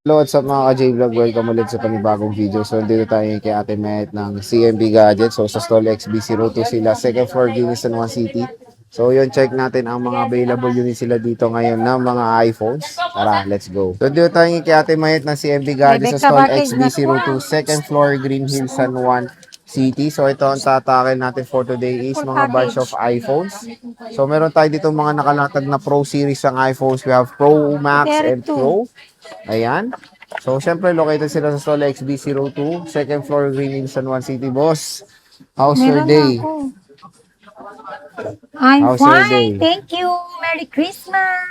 Hello, what's up mga ka-J-Vlog? Welcome ulit sa panibagong video. So, dito tayo kay Ate Met ng CMB Gadget. So, sa stall XB02 sila, second floor, Guinness One City. So, yun, check natin ang mga available units sila dito ngayon ng mga iPhones. Tara, let's go. So, dito tayo kay Ate Met ng CMB Gadget sa Rebecca stall Marquez na XB02, second floor, Green Hills, San Juan City. So, ito ang tatakin natin for today is full mga batch package. of iPhones. So, meron tayo dito mga nakalatag na Pro series ng iPhones. We have Pro Max and 32. Pro. Ayan. So, syempre, located sila sa Sol XB02, second floor, Green Hills, San Juan City. Boss, how's your Meron na day? ako. I'm How's your fine. day? Thank you. Merry Christmas.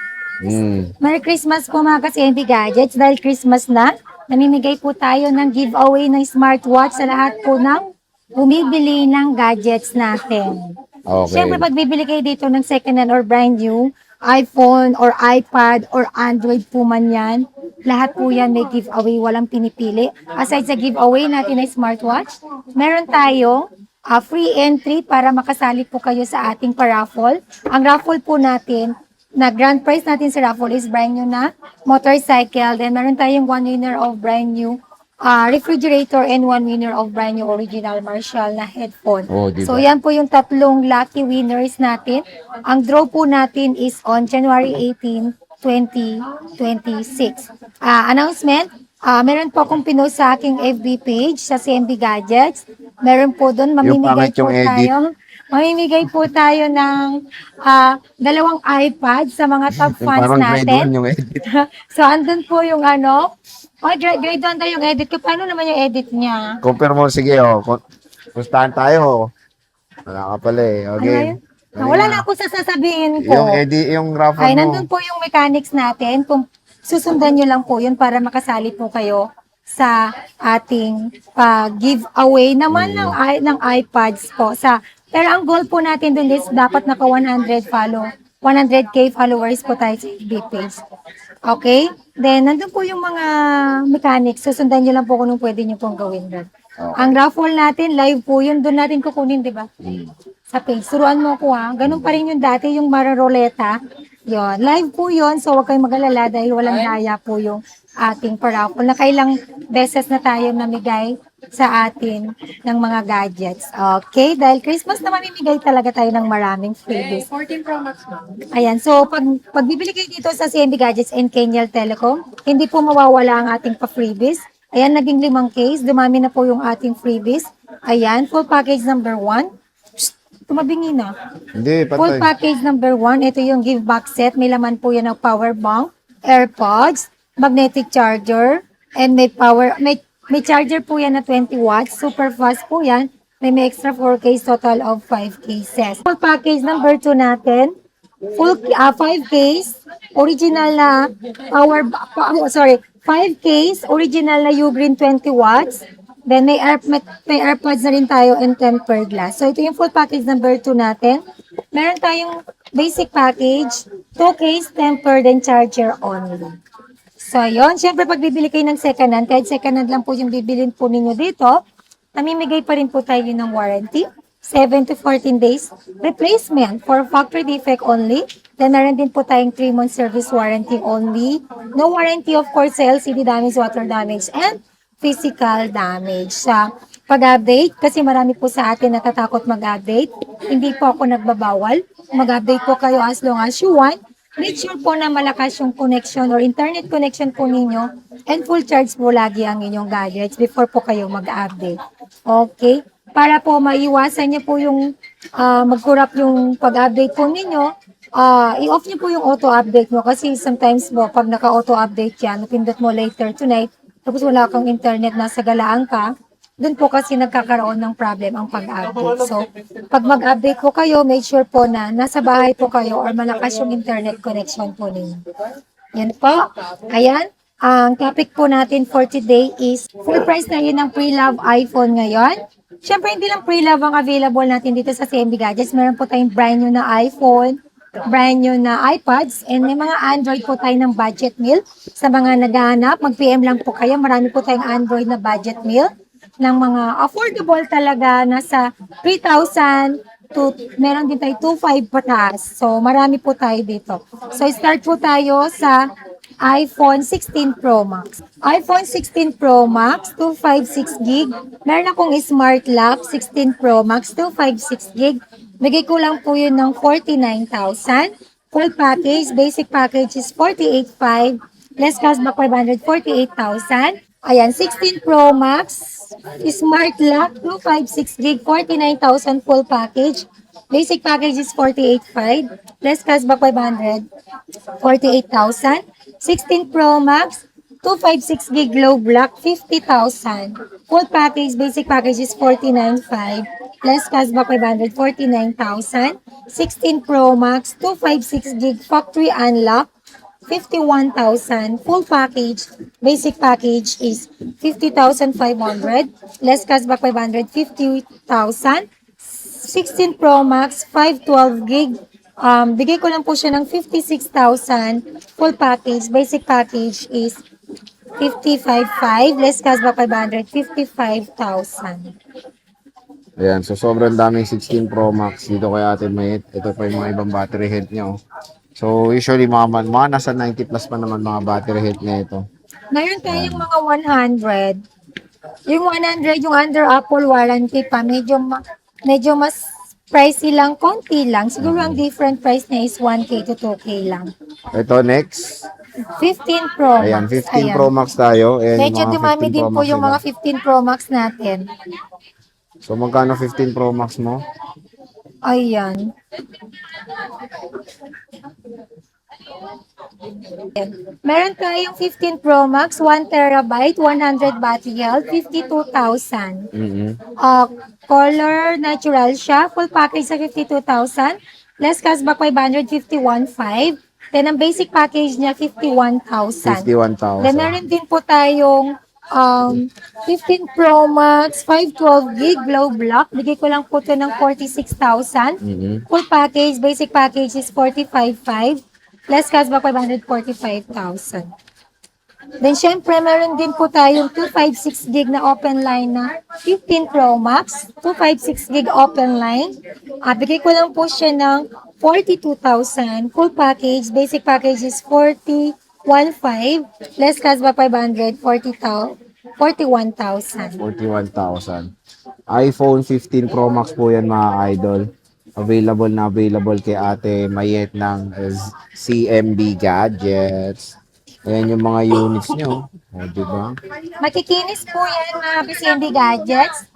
Hmm. Merry Christmas po mga ka-CNB Gadgets. Dahil Christmas na, namimigay po tayo ng giveaway ng smartwatch sa lahat po ng bumibili ng gadgets natin. Siyempre, Okay. pag bibili kayo dito ng second hand or brand new, iPhone or iPad or Android po man yan, lahat po yan may giveaway, walang pinipili. Aside sa giveaway natin na smartwatch, meron tayong free entry para makasali po kayo sa ating paraffle. Ang raffle po natin, na grand prize natin sa raffle is brand new na motorcycle. Then meron tayong one winner of brand new refrigerator and one winner of brand new original Marshall na headphone. Oh, di So ba? yan po yung tatlong lucky winners natin. Ang draw po natin is on January 18, 2026. Announcement, meron po akong pinost sa aking FB page sa CMB Gadgets. Meron po doon, Yung pangit yung edit. mamimigay po tayo ng dalawang iPad sa mga top Yung fans parang grade 1 natin. yung edit. So, andun po yung ano. Oh, grade 1 tayo yung edit ko. Paano naman yung edit niya? Compare mo, sige, oh. Pustahan tayo. Wala ka pala eh. O, Ano nga game. yun? Dali Wala na na. ako sasabihin Yung ko. edit, yung raffle Ay, mo. nandun po yung mechanics natin. Kung susundan nyo lang po yun para makasali po kayo sa ating giveaway naman ng iPads po. Pero ang goal po natin dun is dapat naka 100K followers po tayo sa FB page. Okay? Then, nandun po yung mga mechanics. Susundan nyo lang po kung anong pwede nyo pong gawin doon. Ang raffle natin, live po yun. Doon natin kukunin, di ba? Sa page. Suruan mo ko ha. Ganun pa rin yung dati, yung mararoleta. Yun. Live po yun. So, huwag kayong mag-alala dahil walang daya po yung ating paraffle. Nakailang beses na tayo namigay sa atin ng mga gadgets. Okay? Dahil Christmas na mamimigay talaga tayo ng maraming freebies. 14 Pro Max mo. Ayan. So, pag bibili kayo dito sa CMB Gadgets and Kenyal Telecom, hindi po mawawala ang ating pa-freebies. Ayan, naging 5 case. Dumami na po yung ating freebies. Ayan, full package number 1. Tumabingi na. Hindi, Full patay. package number 1, ito yung give back set. May laman po yan ng power bank, AirPods, magnetic charger, and may charger po yan na 20 watts. Super fast po yan. May extra 4 case, total of 5 cases. Full package number 2 natin, 5 case, original na sorry, 5 case, original na Ugreen 20 watts. Then may AirPods na rin tayo and tempered glass. So ito yung full package number 2 natin. Meron tayong basic package, 2 case, tempered and charger only. So yon, syempre pag bibili kayo ng second hand, kahit second hand lang po yung bibilin po ninyo dito, namimigay pa rin po tayo ng warranty, 7 to 14 days replacement for factory defect only. Then meron din po tayong 3 month service warranty only. No warranty of course sa LCD damage, water damage, and physical damage. Sa pag-update, kasi marami po sa atin natatakot mag-update, hindi po ako nagbabawal. Mag-update po kayo as long as you want. Make sure po na malakas yung connection or internet connection po ninyo and full charge po lagi ang inyong gadgets before po kayo mag-update. Okay? Para po maiwasan niyo po yung mag-corrupt yung pag-update po ninyo, i-off niyo po yung auto-update mo kasi sometimes po pag naka-auto-update yan, napindot mo later tonight, tapos wala kang internet, nasa galaan ka, doon po kasi nagkakaroon ng problem ang pag-update. So, pag mag-update po kayo, make sure po na nasa bahay po kayo or malakas yung internet connection po ninyo. Yan po. Ayan. Ang topic po natin for today is full price na yun ng pre-love iPhone ngayon. Siyempre, hindi lang pre-love ang available natin dito sa CMB Gadgets. Meron po tayong brand new na iPhone, brand new na iPads, and may mga Android po tayo ng budget meal. Sa mga naghahanap, mag-PM lang po kayo. Marami po tayong Android na budget meal ng mga affordable talaga. Nasa 3,000 to, meron din tayo 2,500 pataas. So, marami po tayo dito. So, start po tayo sa iPhone 16 Pro Max. iPhone 16 Pro Max, 256 gig. Meron akong Smart Lock 16 Pro Max, 256 gig. Bigay ko lang po yun ng 49,000. Full package, basic package is 48,500. Less cashback 500, 48,000. Ayan, 16 Pro Max, Smart Lock, 256 gig, 49,000 full package. Basic package is 48,500. Less cashback 500, 48,000. 16 Pro Max, 256 gig low block, 50,000. Full package, basic package is 49,500. Less cashback 500, 49,000. 16 Pro Max, 256 gig factory unlock, 51,000. Full package, basic package is 50,500. Less cashback 500, 50,000. 16 Pro Max, 512 gig. Bigay ko lang po siya ng 56,000. Full package, basic package is 55,500. Less cashback 500, 55,000. Ayan, so sobrang daming 16 Pro Max dito kay Ate Mayet. Ito pa yung mga ibang battery health niya. Oh. So usually mga nasa 90 plus pa naman mga battery health na ito. Ngayon tayong mga 100. Yung 100, yung under Apple warranty pa, medyo mas pricey lang, konti lang. Siguro ang different price niya is 1K to 2K lang. Ito next. 15 Pro Max. Ayan, 15 Pro Max tayo. Ayan, Medyo yung mga dumami 15 din Pro po Max yung nila. mga 15 Pro Max natin. So magkano 15 Pro Max mo? Ayan. Meron tayong 15 Pro Max, 1 terabyte, 100 battery health, 52,000. Mm-hmm. Color natural siya. Full package sa 52,000. Less cashback 500, 51,500. Then, ang basic package niya, 51,000. 51,000. Then, meron din po tayong 15 Pro Max, 512 gig, glow block. Bigay ko lang po ito ng 46,000. Mm-hmm. Full package, basic package is 45,500. Less cashback 500, 45,000. Then, syempre, meron din po tayong 256 gig na open line na 15 Pro Max, 256 gig open line. Bigay ko lang po siya ng 42,000. Full package, basic package is 41,500. Less cashback 500, 41,000. 41,000. iPhone 15 Pro Max po yan mga idol. Available kay Ate Mayet ng CMB Gadgets. Ayan yung mga units nyo. O, diba? Makikinis po yan mga CMB Gadgets.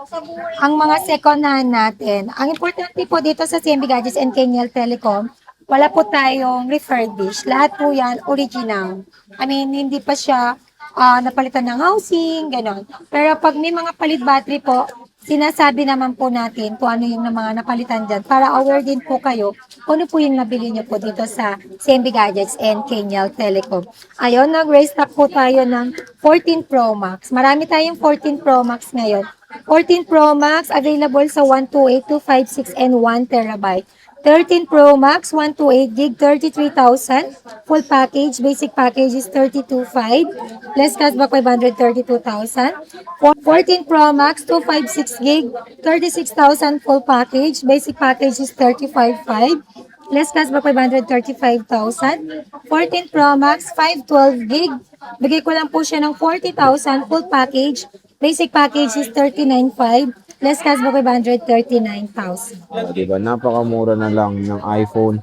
Ang mga second hand natin. Ang importante po dito sa CMB Gadgets and Kenyal Telecom, wala po tayong refurbished. Lahat po yan original. I mean, hindi pa siya napalitan ng housing, gano'n. Pero pag may mga palit battery po, sinasabi naman po natin kung ano yung mga napalitan dyan para aware din po kayo kung ano po yung nabili nyo po dito sa CMB Gadgets and Kenyal Telecom. Ayun, nag-restock po tayo ng 14 Pro Max. Marami tayong 14 Pro Max ngayon. 14 Pro Max available sa 128, 256, and 1 terabyte. 13 Pro Max, 128 gig, 33,000. Full package, basic package is 32,500. Less cashback 500, 32,000. 14 Pro Max, 256 gig, 36,000 full package. Basic package is 35,500. Less cashback 500, 35,000. 14 Pro Max, 512 gig. Bigay ko lang po siya ng 40,000 full package. Basic package is 39,500. Less cashback 500, 39,000. Diba? Napakamura na lang ng iPhone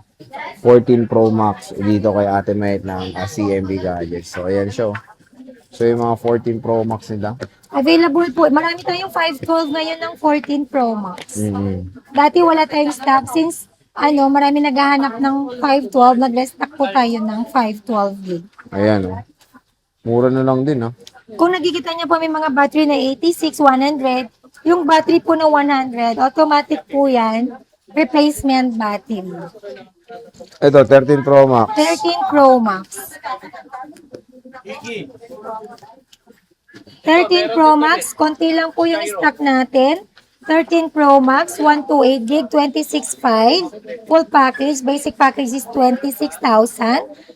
14 Pro Max dito kay Ate Mayet ng CMB Gadgets. So, ayan siya. So, yung mga 14 Pro Max nila. Available po. Marami tayong 512 ngayon ng 14 Pro Max. Dati wala tayong stock since marami naghahanap ng 512. Nag-restock po tayo ng 512 gig. Ayan, oh. Mura na lang din, oh. Kung nakikita niyo po may mga battery na 86, 100, yung battery po na 100, automatic po yan, replacement battery. Ito, 13 Pro Max. 13 Pro Max. 13 Pro Max, konti lang po yung stock natin. 13 Pro Max, 128 gig, 26,500. Full package, basic package is 26,000.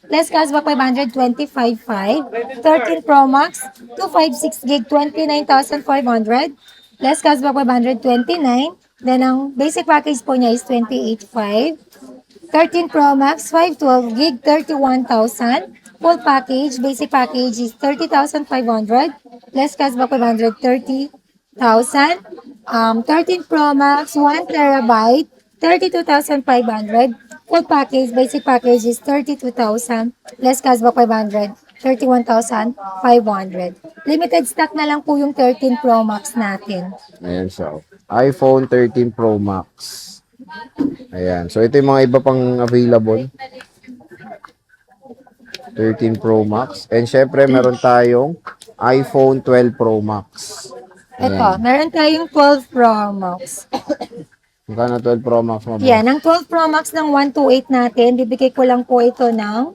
Less cashback 500, 25,500. 13 Pro Max, 256 gig, 29,500. Less cashback 500, 29. Then ang basic package po niya is 28,500. 13 Pro Max, 512 gig, 31,000. Full package, basic package is 30,500. Less cashback 130,000. 13 Pro Max, 1 terabyte, 32,500. Full package, basic package is 32,000. Less cashback 500, 31,500. Limited stock na lang po yung 13 Pro Max natin. Ayan siya. iPhone 13 Pro Max. Ayan. So, ito yung mga iba pang available. 13 Pro Max. And syempre, meron tayong iPhone 12 Pro Max. Ito, meron tayong 12 Pro Max. Magkano 12 Pro Max mo ba? Yan, ang 12 Pro Max ng 128 natin, bibigay ko lang po ito ng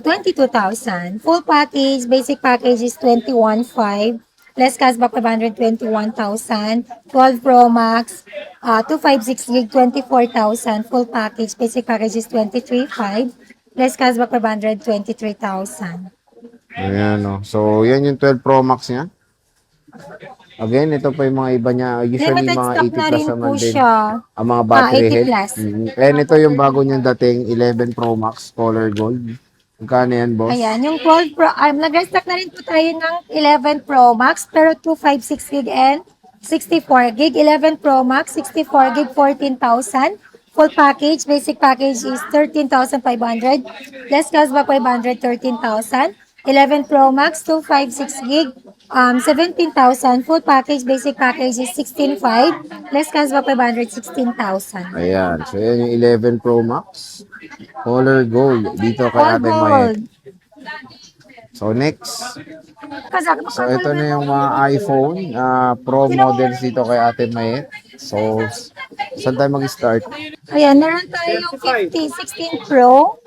22,000. Full package, basic package is 21,500. Less cashback 521,000. 12 Pro Max, 256 gig, 24,000. Full package, basic package is 23,500. Less cashback 523,000. Ayan, no. So, yan yung 12 Pro Max niya. Again, ito pa yung mga iba niya. Usually, Limited mga stock 80 na plus rin po naman din. siya. Ang mga battery 80 health. plus. And ito yung bago niyang dating, 11 Pro Max Color Gold. Magkano yan, boss? Ayan, yung 12 Pro, nag-restock na rin po tayo ng 11 Pro Max, pero 256 gig and 64 gig. 11 Pro Max, 64 gig, 14,000. Full package, basic package is 13,500. Less cashback 500, 13,000. 11 Pro Max, 256 gig, 17,000. Full package, basic package is 16,500. Less cashback 500, 16,000. Ayan. So, yan yung 11 Pro Max. Color Gold. Dito kay All Ate Mayet. gold. So, next. Kasi, So, ito na yung mga iPhone Pro models dito kay Ate Mayet. So, saan tayo mag-start? Ayan, meron tayong 16 Pro,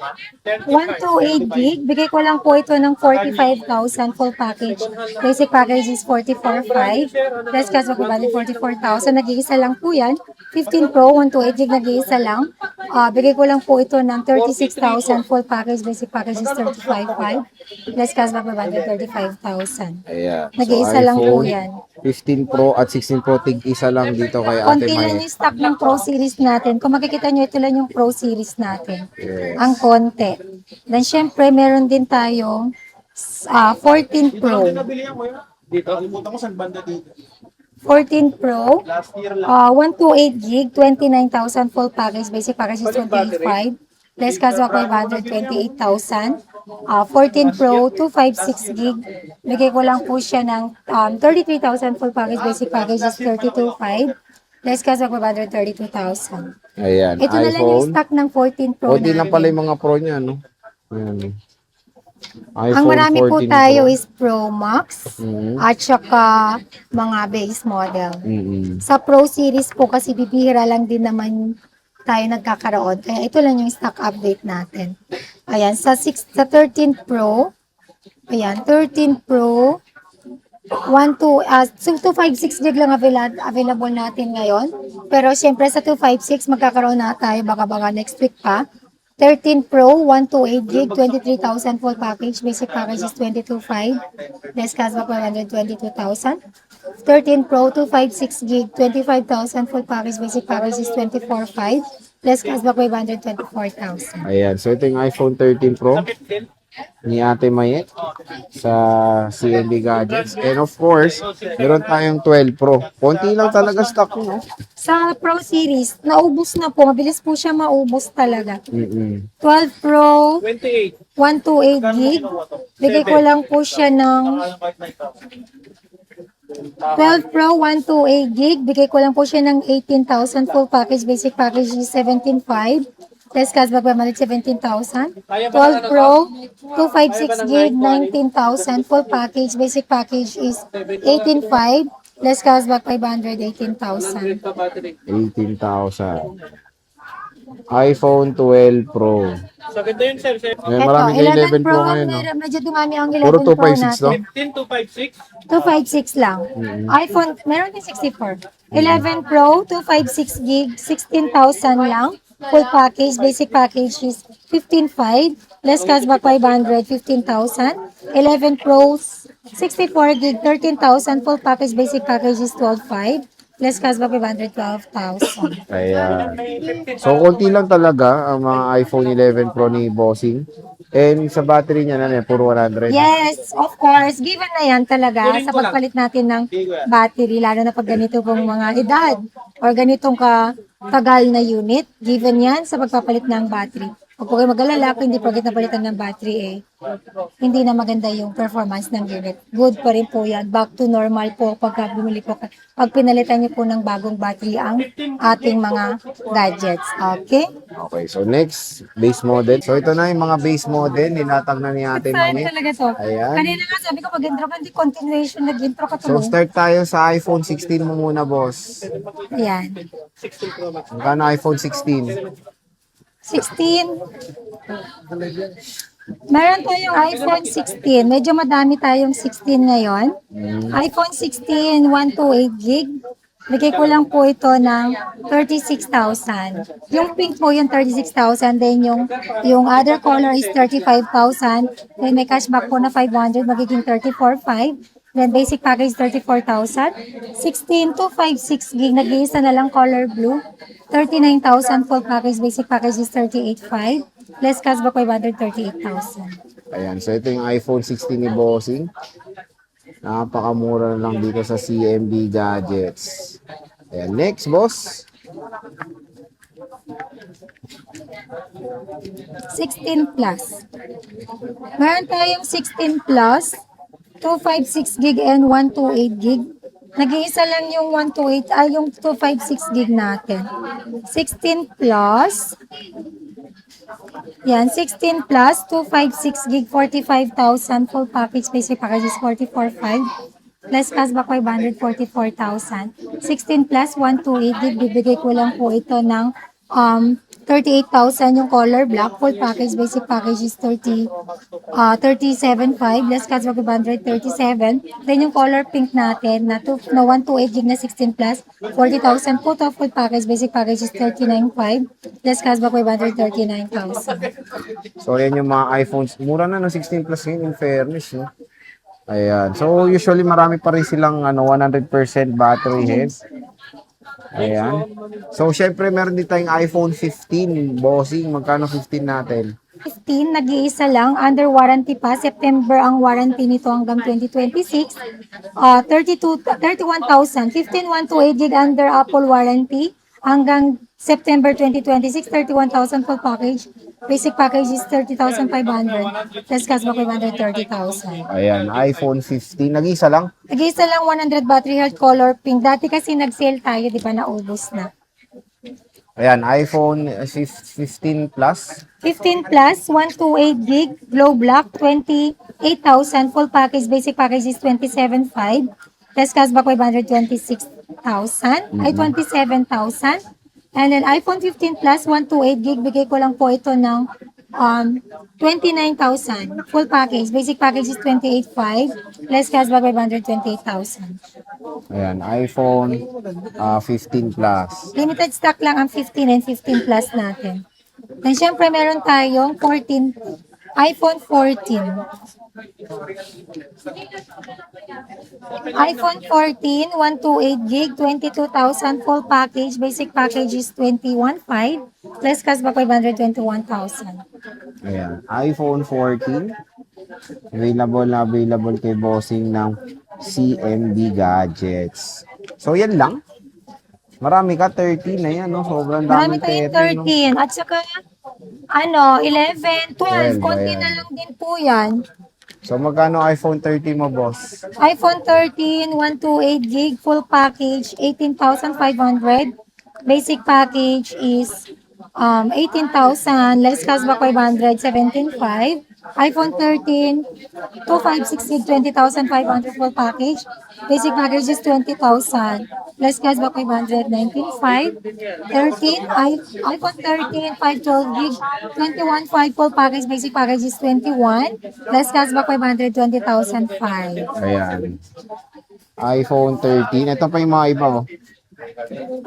128 gig. Bigay ko lang po ito ng 45,000 full package. Basic package is 44,500. Plus cash ko bali 44,000. Nag-iisa lang po yan. 15 Pro, 128 gig, nag-iisa lang. Bigay ko lang po ito ng 36,000 full package. Basic package is 35,500. Plus cash ko bali 35,000. Ayan. Nag-iisa lang po yan. 15 Pro at 16 Pro tig-isa lang dito kay Ate Konti lang Mayet. yung stock ng Pro Series natin. Kung makikita nyo, ito lang yung Pro Series natin. Yes. Ang konti. Then, syempre, meron din tayong 14 Pro. Dito, kalimutan ko saan banda dito. 14 Pro, Last year lang. 128 gig, 29,000 full package. Basic package is 28,500. Less cash back 500, 28,000. 14 Pro, 256 gig. Bigay ko lang po siya ng 33,000 full package. Basic package is 32,500. Less cash back 500, 32,000. Ayan. Ito na lang yung iPhone. stock ng 14 Pro O, di lang natin. pala yung mga Pro niya, no? Ayan. iPhone Ang marami po 14 tayo Pro. is Pro Max Mhm. at saka mga base model. Mm-mm. Sa Pro Series po kasi bibihira lang din naman tayo nagkakaroon. Kaya ito lang yung stock update natin. Ayan, sa 13 Pro, ayan, 13 Pro, 256 gig lang available natin ngayon. Pero syempre sa 256 magkakaroon na tayo baka next week pa. 13 Pro, 128 gig, 23,000 full package. Basic package is 22,500. Less cashback 122,000. 13 Pro, 256 gig, 25,000 full package. Basic package is 24,500. Less cashback 524,000. Ayan. So, ito yung iPhone 13 Pro ni Ate Mayet sa CNB Gadgets. And of course, meron tayong 12 Pro. Konti lang talaga stock no? Sa Pro Series, naubos na po. Mabilis po siya maubos talaga. Mm-mm. 12 Pro, 28. 128 gig. Bigay ko lang po siya ng 12 Pro, 128 gig. Bigay ko lang po siya ng 18,000 full package. Basic package is 17,500. Less cashback by Malik 17,000. 12 Pro, 256 gig, 19,000 full package. Basic package is 18,500. Less cashback 500, 18,000. 18,000. iPhone 12 Pro. So, ganito yun, sir. Sir. Ayan, marami kayo 11 Pro ngayon. No? Medyo dumami ang 11 Puro Pro 256 natin. no? 15256. 256 lang. iPhone, meron din 64. 11 Pro, 256 gig, 16,000 lang. Full package, basic package is 15,500. Less cashback 500, 15,000. 11 Pro, 64 gig, 13,000. Full package, basic package is 12,500. Less cashback 512,000. Ayan. So, konti lang talaga ang mga iPhone 11 Pro ni Bossing. And sa battery niya na puro 100. Yes, of course. Given na yan talaga sa pagpalit natin ng battery, lalo na pag ganito pong mga edad or ganitong tagal na unit, given yan sa pagpapalit ng battery. Huwag po kayo mag-alala kung hindi pagkat napalitan ng battery hindi na maganda yung performance ng unit. Good pa rin po yan. Back to normal po pag bumili po. Pag pinalitan niyo po ng bagong battery ang ating mga gadgets. Okay? Okay, so next, base model. So, ito na yung mga base model. Ninatag na ni Ate Excited Mami. talaga to. Ayan. Kanina nga sabi ko pag-intro ka, hindi continuation, nag-intro ka So, tuloy. start tayo sa iPhone 16 mo muna, boss. Ayan. Magkano iPhone 16? 16. Meron tayong iPhone 16. Medyo madami tayong 16 ngayon. iPhone 16, 128 gig. Bigay ko lang po ito ng 36,000. Yung pink po yung 36,000. Then yung other color is 35,000. Then may cashback po na 500. Magiging 34,500. Then basic package 34,000. 16 to 56 gig. Nag-iisa na lang color blue. 39,000 full package. Basic package is 38,500. Less cashback 538,000. Ayan, so ito yung iPhone 16 ni Bossing. Napakamura na lang dito sa CMB Gadgets. Ayan, next, boss. 16 plus. Meron tayong 16 plus, 256 gig and 128 gig. Nag-iisa lang yung 128, yung 256 gig natin. 16 plus, yan, 16 plus, 256 gig, 45,000. Full package, basic package is 44,500. Plus cashback 500, 44,000. 16 plus, 128 gig, bibigay ko lang po ito ng 38,000 yung color black. Full package, basic package is 37,500. Less cashback 537. Then yung color pink natin na 128 gig na 16 plus, 40,000 po to. Full package, basic package is 39,500. Less cashback 539,000. So, ayan yung mga iPhones. Mura na ng 16 plus ngayon, in fairness. No? Ayan. So, usually marami pa rin silang 100% battery health. Ayan. So, syempre, meron din tayong iPhone 15. Bossing, magkano 15 natin? 15, nag-iisa lang, under warranty pa. September ang warranty nito hanggang 2026. 31,000. 15, 128 gig under Apple warranty. Hanggang September 2026, 31,000 full package. Basic package is 30,500. Plus cashback 530,000. Ayan, iPhone 15. Nag-isa lang? Nag-iisa lang 100 battery health color pink. Dati kasi nag-sale tayo, di ba, naubos na. Ayan, iPhone 15 Plus. 15 plus, 128 gig, glow black, 28,000. Full package, basic package is 27,500. Plus cashback 526,000. Ay, 27,000. And then iPhone 15 plus, 128 gig, bigay ko lang po ito ng 29,000. Full package, basic package is 28,500. Less cashback 528,000. Ayan, iPhone 15 Plus. Limited stock lang ang 15 and 15 plus natin. Then syempre meron tayong 14, iPhone 14. iPhone 14, 128 gig, 22,000 full package. Basic package is 21,500. Plus cashback 521,000. Ayan, iPhone 14. Available kay Bossing ng CMB Gadgets. So, yan lang. Marami ka, 13 na yan, no? Sobrang Marami daming tayong 13, no? 13. At saka, 11, 12. 12, Konti ayan. na lang din po yan. So, magkano iPhone 13 mo, boss? iPhone 13, 128 gig, full package, 18,500. Basic package is 18,000. Less cashback 500, 17,500. iPhone 13, 256 gig, 20,500 full package. Basic package is 20,000. Less cashback 500, 19,500. 13, iPhone 13, 512 gig, 21,500 full package. Basic package is 21. Less cashback 500, 20,005. Ayan. iPhone 13. Ito pa yung mga iba, oh.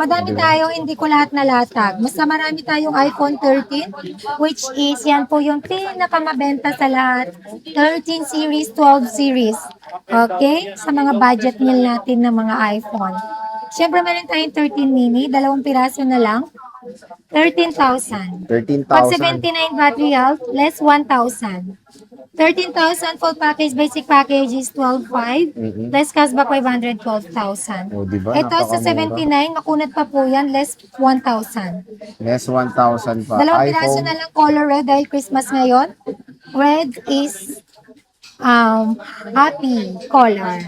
Madami tayo, hindi ko lahat nalatag. Basta marami tayong iPhone 13, which is, yan po yung pinakamabenta sa lahat. 13 series, 12 series. Okay? Sa mga budget meal natin ng mga iPhone. Siyempre, meron tayong 13 mini, dalawang piraso na lang. 13,000. Pag 13,000. 79 battery health, less 1,000. 13,000 full package, basic package is 12,500. Mm-mm. Less cashback 500, 12,000. O, di ba? Ito sa Napakamura. 79, makunat pa po yan, less 1,000. Less 1,000 pa. Dalawang piraso iPhone. na lang color red dahil Christmas ngayon. Red is happy color.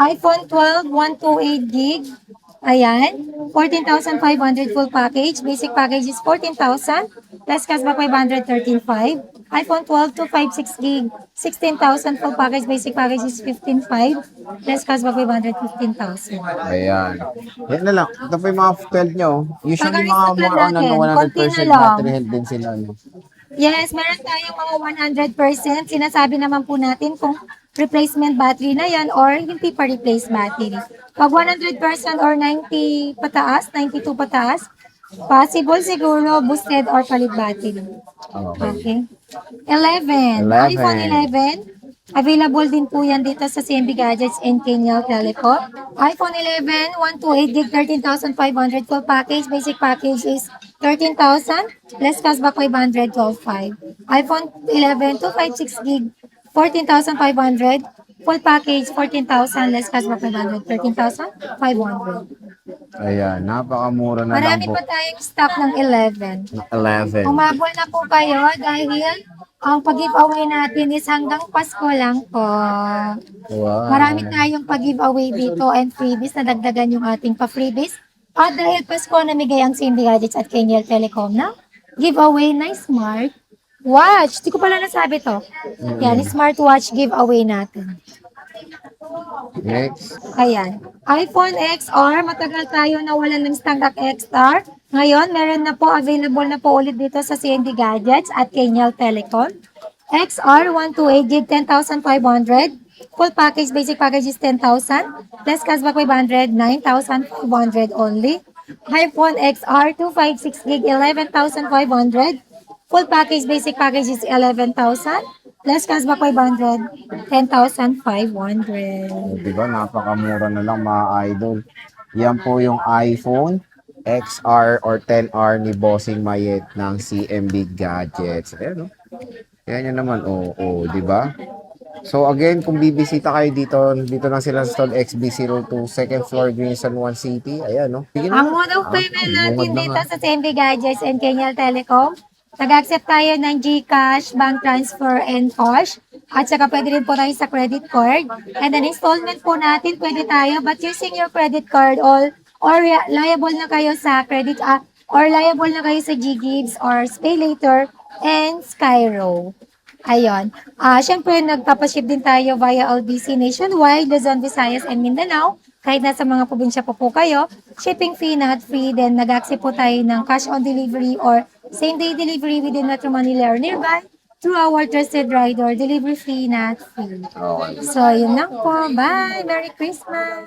iPhone 12, 128 gig. Ayan. 14,500 full package. Basic package is 14,000. Plus cashback 500, 13,500. iPhone 12, 256 gig. 16,000 full package. Basic package is 15,500. Plus cashback 500, 15,000. Ayan. Yan na lang. Ito po yung mga 12 nyo. Usually mga Pag-restock more lang on ano, natin. Konti 100% na lang. battery health din sila. No? Yes, meron tayong mga 100%. Sinasabi naman po natin kung replacement battery na yan or hindi pa replace battery. Pag 100% or 90 pataas, 92 pataas, possible siguro boosted or palit battery. Okay. Okay. 11. 11. iPhone 11. Available din po yan dito sa CMB Gadgets and Kenyal Telecom. iPhone 11, 128 gig, 13,500 full package. Basic package is 13,000. Less cashback 500, 12,500. iPhone 11, 256 gig, 14,500. Full package, 14,000. Less cashback 500, 13,500. Ayan. Napakamura na lang Marami po. pa tayong stock ng 11. 11. Umabol na po kayo dahil ang pag-giveaway natin is hanggang Pasko lang po. Wow. Marami tayong pag-giveaway dito and freebies na dagdagan yung ating pa-freebies. At dahil Pasko, namigay ang CMB Gadgets at Kenyal Telecom na giveaway na smart watch. Di ko pala nasabi to. Yan, smartwatch giveaway natin. Next. Ayan. iPhone XR, matagal tayo nawalan ng stock XR. Ngayon, meron na po, available na po ulit dito sa CND Gadgets at Kenyal Telecom. XR 128 gig, 10,500. Full package, basic package is 10,000. Plus cashback 500, 9,500 only. iPhone XR 256 gig, 11,500. Full package, basic package is 11,000. Plus cashback 500, 10,500. Diba? Napakamura na lang mga idol. Yan po yung iPhone XR or 10R ni Bossing Mayet ng CMB Gadgets. Ayan, no? Yan yan naman. Oo, di ba? So again, kung bibisita kayo dito lang sila sa Stall XB02, second floor, Green San Juan City. Ayan, no? Sige na. Ang mode of payment natin bungad na dito nga. sa CMB Gadgets and Kenyal Telecom, nag-accept tayo ng GCash, bank transfer, and cash. At saka pwede rin po tayo sa credit card. And then installment po natin, pwede tayo. But using your credit card, or liable na kayo sa credit, or liable na kayo sa GGives or Pay Later and Skyro. Ayun. Siyempre, nagpapaship din tayo via LBC nationwide, Luzon, Visayas, and Mindanao. Kahit nasa mga probinsya po kayo, shipping fee not free. Then, nag-accept po tayo ng cash on delivery or same-day delivery within Metro Manila or nearby through our trusted rider. Delivery fee not free. Okay. So, yun lang po. Bye! Merry Christmas!